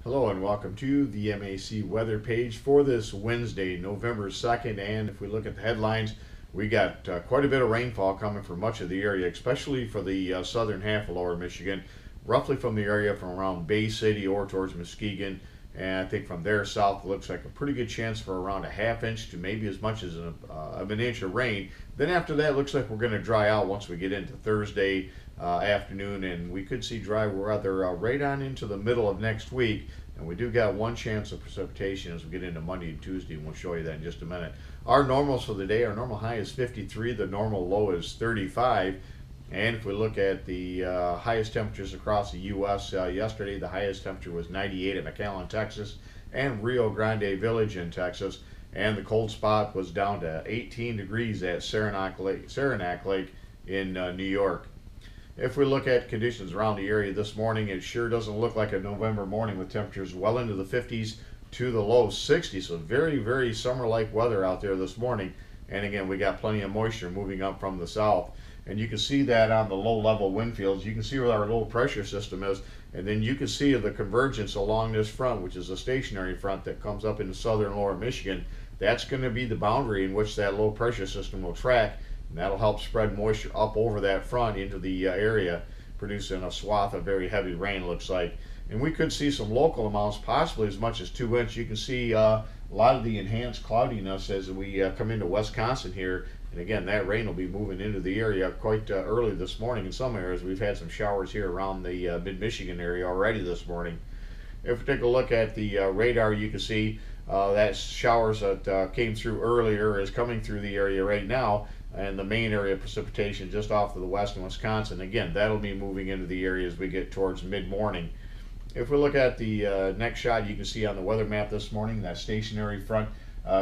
Hello and welcome to the MAC weather page for this Wednesday, November 2nd. And if we look at the headlines, we got quite a bit of rainfall coming for much of the area, especially for the southern half of lower Michigan, roughly from the area from around Bay City or towards Muskegon. And I think from there south, it looks like a pretty good chance for around a half inch to maybe as much as an inch of rain. Then after that, it looks like we're going to dry out once we get into Thursday afternoon, and we could see dry weather right on into the middle of next week. And we do got one chance of precipitation as we get into Monday and Tuesday, and we'll show you that in just a minute. Our normals for the day, our normal high is 53, the normal low is 35. And if we look at the highest temperatures across the U.S., yesterday the highest temperature was 98 at McAllen, Texas, and Rio Grande Village in Texas. And the cold spot was down to 18 degrees at Saranac Lake in New York. If we look at conditions around the area this morning, it sure doesn't look like a November morning with temperatures well into the 50s to the low 60s. So very, very summer-like weather out there this morning. And again, we got plenty of moisture moving up from the south. And you can see that on the low-level wind fields. You can see where our low pressure system is. And then you can see the convergence along this front, which is a stationary front that comes up into southern lower Michigan. That's going to be the boundary in which that low pressure system will track. And that'll help spread moisture up over that front into the area, producing a swath of very heavy rain, looks like. And we could see some local amounts, possibly as much as 2 inches. You can see a lot of the enhanced cloudiness as we come into Wisconsin here. And again, that rain will be moving into the area quite early this morning in some areas. We've had some showers here around the mid-Michigan area already this morning. If we take a look at the radar, you can see that showers that came through earlier is coming through the area right now. And the main area of precipitation just off to the west in Wisconsin. Again, that'll be moving into the area as we get towards mid-morning. If we look at the next shot, you can see on the weather map this morning, that stationary front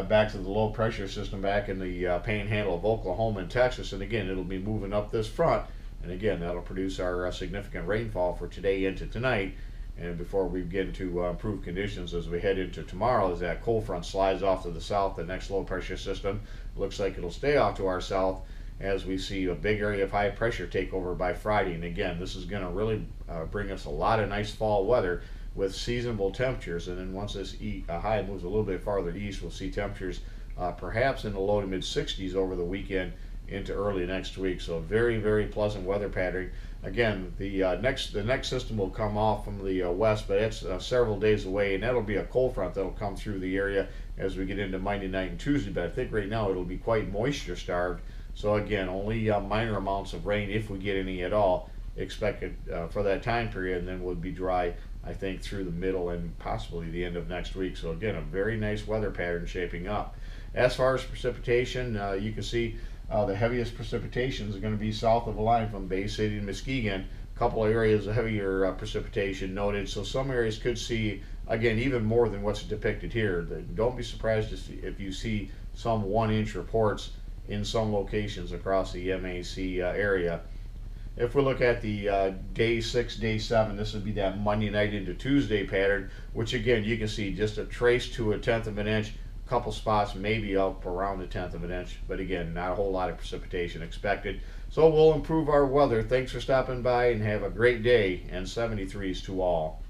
back to the low pressure system back in the panhandle of Oklahoma and Texas. And again, it'll be moving up this front. And again, that'll produce our significant rainfall for today into tonight. And before we get into improved conditions as we head into tomorrow, as that cold front slides off to the south, the next low pressure system looks like it'll stay off to our south as we see a big area of high pressure take over by Friday. And again, this is going to really bring us a lot of nice fall weather with seasonable temperatures. And then once this high moves a little bit farther east, we'll see temperatures perhaps in the low to mid 60s over the weekend into early next week. So very, very pleasant weather pattern. Again, the next system will come off from the west, but it's several days away, and that'll be a cold front that'll come through the area as we get into Monday night and Tuesday. But I think right now it'll be quite moisture starved. So again, only minor amounts of rain, if we get any at all, expected for that time period, and then we'll be dry, I think, through the middle and possibly the end of next week. So again, a very nice weather pattern shaping up. As far as precipitation, you can see the heaviest precipitation is going to be south of the line from Bay City to Muskegon. A couple of areas of heavier precipitation noted, so some areas could see, again, even more than what's depicted here. Don't be surprised if you see some 1 inch reports in some locations across the MAC area. If we look at the day 6, day 7, this would be that Monday night into Tuesday pattern, which again, you can see just a trace to a tenth of an inch. Couple spots maybe up around a tenth of an inch, but again, not a whole lot of precipitation expected. So we'll improve our weather. Thanks for stopping by and have a great day, and 73s to all.